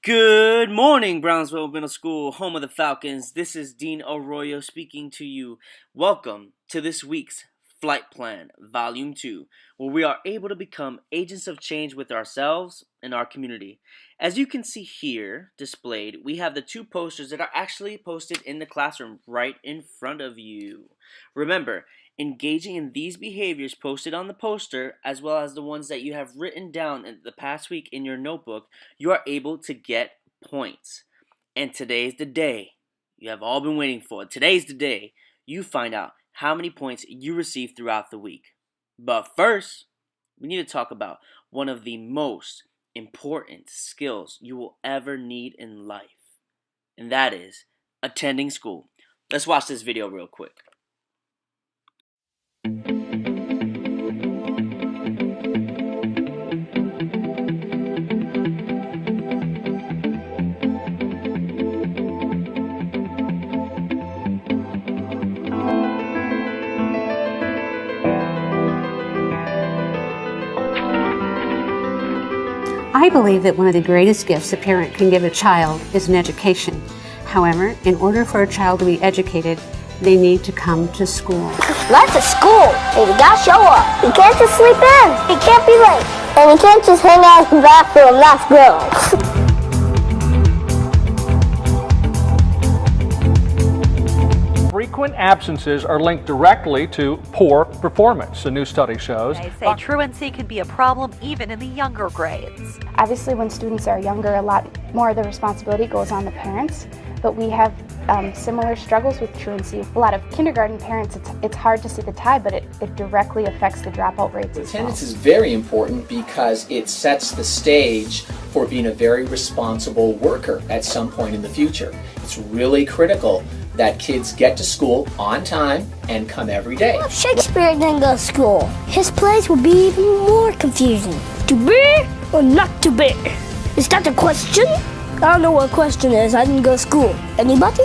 Good morning, Brownsville Middle School, home of the Falcons. This is Dean Arroyo speaking to you. Welcome to this week's Flight Plan, Volume 2, where we are able to become agents of change with ourselves and our community. As you can see here displayed, we have the two posters that are actually posted in the classroom right in front of you. Remember, engaging in these behaviors posted on the poster, as well as the ones that you have written down in the past week in your notebook, you are able to get points. And today's the day you have all been waiting for. Today's the day you find out how many points you receive throughout the week. But first, we need to talk about one of the most important skills you will ever need in life, and that is attending school. Let's watch this video real quick. I believe that one of the greatest gifts a parent can give a child is an education. However, in order for a child to be educated, they need to come to school. That's a school, and you gotta show up. You can't just sleep in. You can't be late. And you can't just hang out in the bathroom. That's gross. Frequent absences are linked directly to poor performance, a new study shows. They say truancy can be a problem even in the younger grades. Obviously, when students are younger, a lot more of the responsibility goes on the parents, but we have similar struggles with truancy. A lot of kindergarten parents, it's hard to see the tie, but it directly affects the dropout rates as well. Attendance is very important because it sets the stage for being a very responsible worker at some point in the future. It's really critical that kids get to school on time and come every day. If Shakespeare didn't go to school, his plays would be even more confusing. To be or not to be? Is that the question? I don't know what question is. I didn't go to school. Anybody?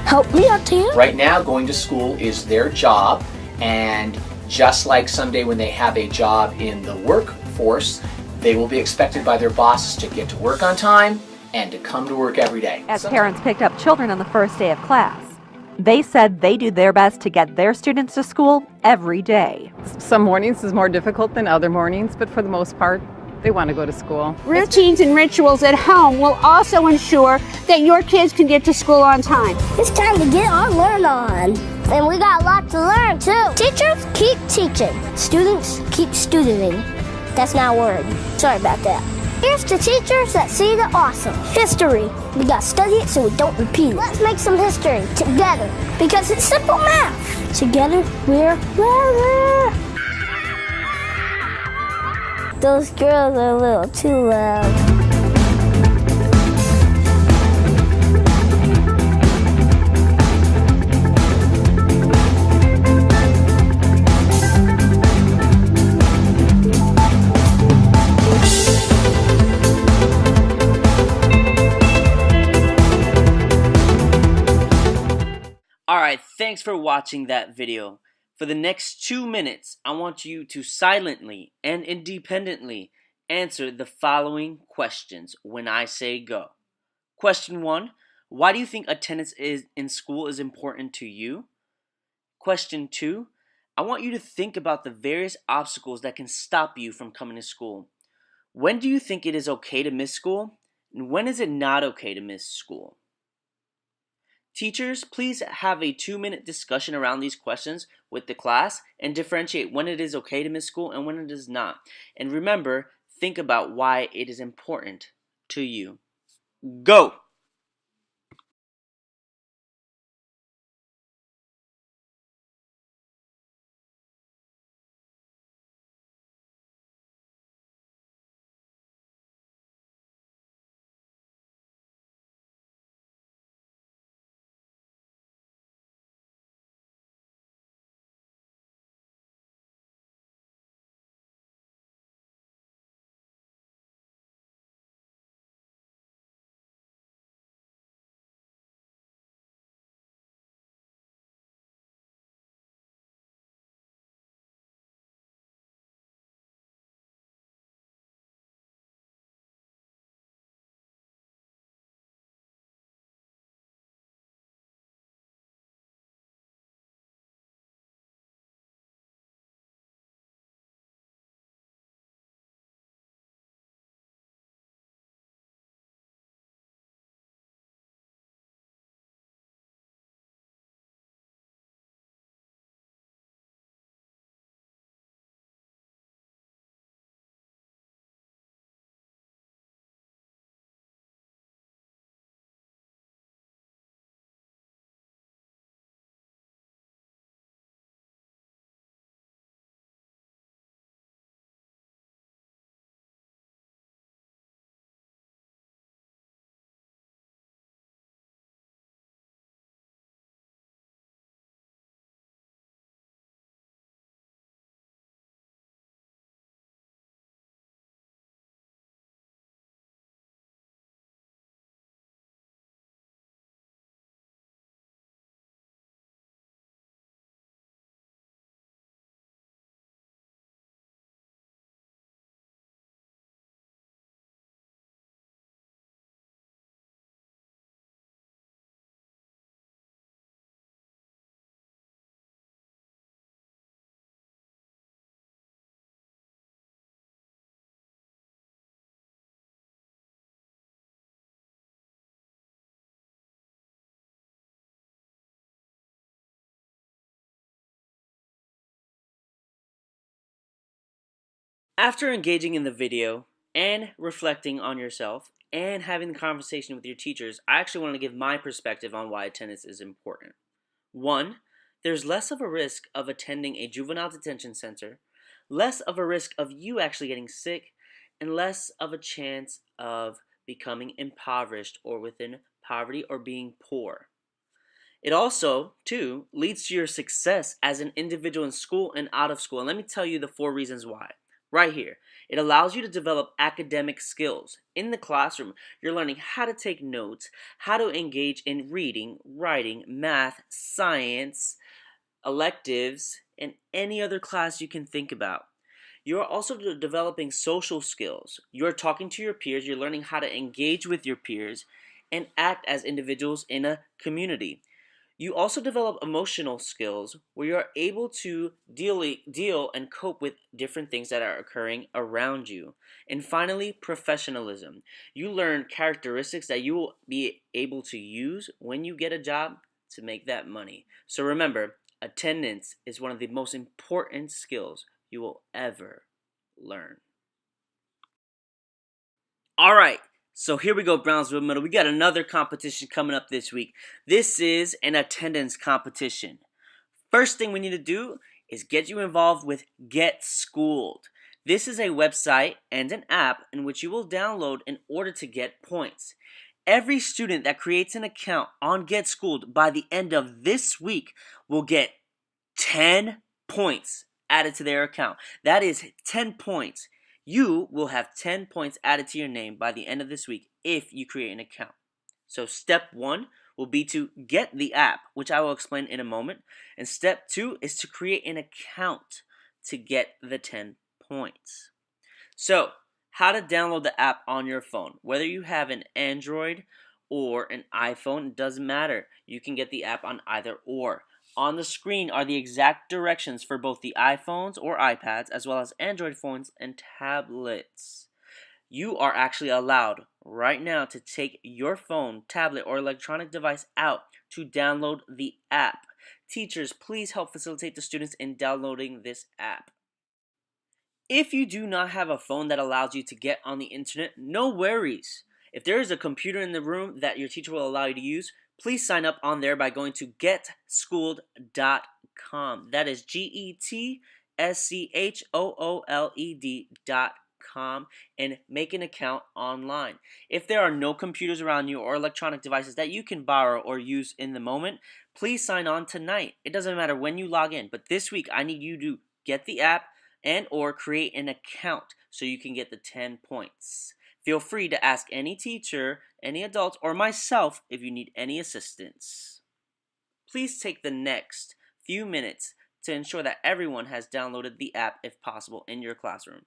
Help me out here. Right now, going to school is their job, and just like someday when they have a job in the workforce, they will be expected by their bosses to get to work on time and to come to work every day. As parents picked up children on the first day of class, they said they do their best to get their students to school every day. Some mornings is more difficult than other mornings, but for the most part, they want to go to school. Routines and rituals at home will also ensure that your kids can get to school on time. It's time to get our learn on. And we got a lot to learn too. Teachers keep teaching. Students keep studenting. That's not a word. Sorry about that. Here's to teachers that see the awesome. History. We gotta study it so we don't repeat it. Let's make some history together because it's simple math. Together we're better. Those girls are a little too loud. Alright, thanks for watching that video. For the next 2 minutes, I want you to silently and independently answer the following questions when I say go. Question 1, why do you think attendance in school is important to you? Question 2, I want you to think about the various obstacles that can stop you from coming to school. When do you think it is okay to miss school? And when is it not okay to miss school? Teachers, please have a 2-minute discussion around these questions with the class and differentiate when it is okay to miss school and when it is not. And remember, think about why it is important to you. Go! After engaging in the video and reflecting on yourself and having the conversation with your teachers, I actually want to give my perspective on why attendance is important. One, there's less of a risk of attending a juvenile detention center, less of a risk of you actually getting sick, and less of a chance of becoming impoverished or within poverty or being poor. It also, too, leads to your success as an individual in school and out of school. And let me tell you the 4 reasons why. Right here. It allows you to develop academic skills. In the classroom, you're learning how to take notes, how to engage in reading, writing, math, science, electives, and any other class you can think about. You're also developing social skills. You're talking to your peers, you're learning how to engage with your peers and act as individuals in a community. You also develop emotional skills where you're able to deal and cope with different things that are occurring around you. And finally, professionalism. You learn characteristics that you will be able to use when you get a job to make that money. So remember, attendance is one of the most important skills you will ever learn. All right, so here we go, Brownsville Middle. We got another competition coming up this week. This is an attendance competition. First thing we need to do is get you involved with Get Schooled. This is a website and an app in which you will download in order to get points. Every student that creates an account on Get Schooled by the end of this week will get 10 points added to their account. That is 10 points. You will have 10 points added to your name by the end of this week if you create an account. So step 1 will be to get the app, which I will explain in a moment. And step 2 is to create an account to get the 10 points. So, how to download the app on your phone. Whether you have an Android or an iPhone, it doesn't matter. You can get the app on either or. On the screen are the exact directions for both the iPhones or iPads, as well as Android phones and tablets. You are actually allowed right now to take your phone, tablet, or electronic device out to download the app. Teachers, please help facilitate the students in downloading this app. If you do not have a phone that allows you to get on the internet, no worries. If there is a computer in the room that your teacher will allow you to use, please sign up on there by going to getschooled.com. That is GETSCHOOLED.com and make an account online. If there are no computers around you or electronic devices that you can borrow or use in the moment, please sign on tonight. It doesn't matter when you log in, but this week I need you to get the app and or create an account so you can get the 10 points. Feel free to ask any teacher, any adult, or myself if you need any assistance. Please take the next few minutes to ensure that everyone has downloaded the app if possible in your classroom.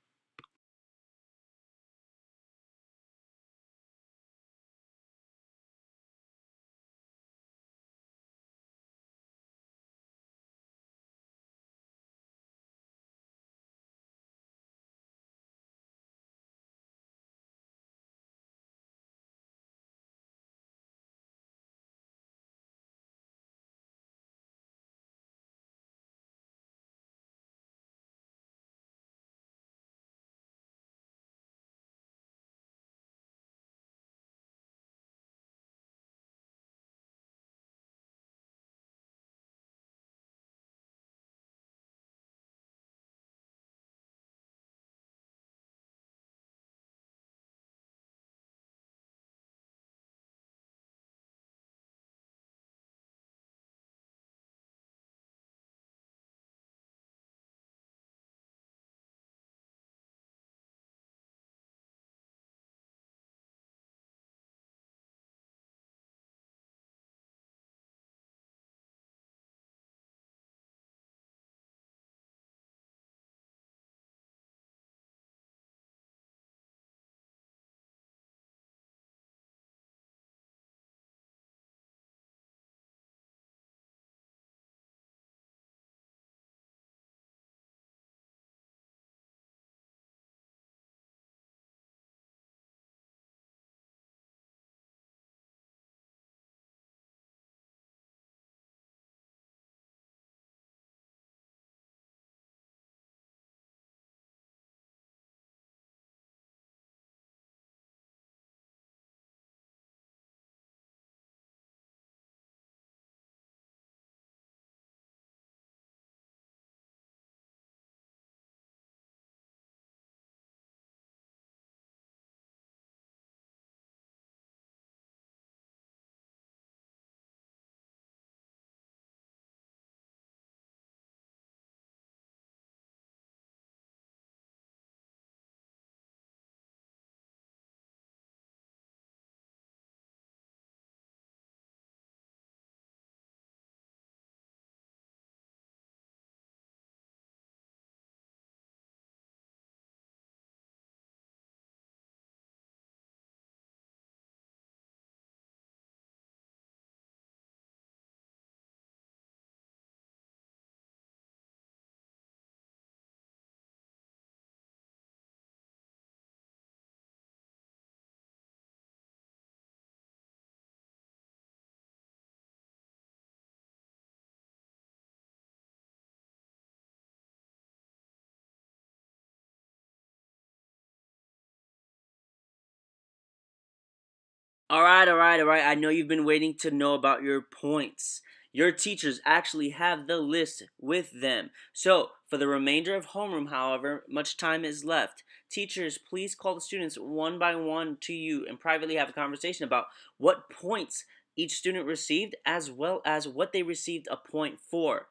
All right, all right, all right. I know you've been waiting to know about your points. Your teachers actually have the list with them. So, for the remainder of homeroom, however much time is left, teachers, please call the students one by one to you and privately have a conversation about what points each student received as well as what they received a point for.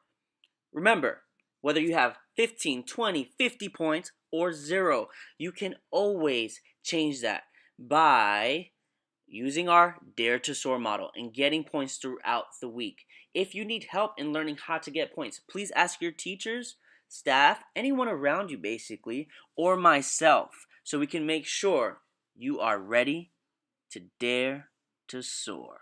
Remember, whether you have 15, 20, 50 points or 0, you can always change that by using our Dare to Soar model and getting points throughout the week. If you need help in learning how to get points, please ask your teachers, staff, anyone around you basically, or myself, so we can make sure you are ready to dare to soar.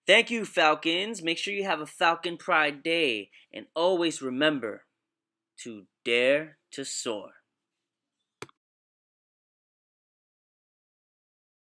Thank you, Falcons. Make sure you have a Falcon Pride Day and always remember to dare to soar.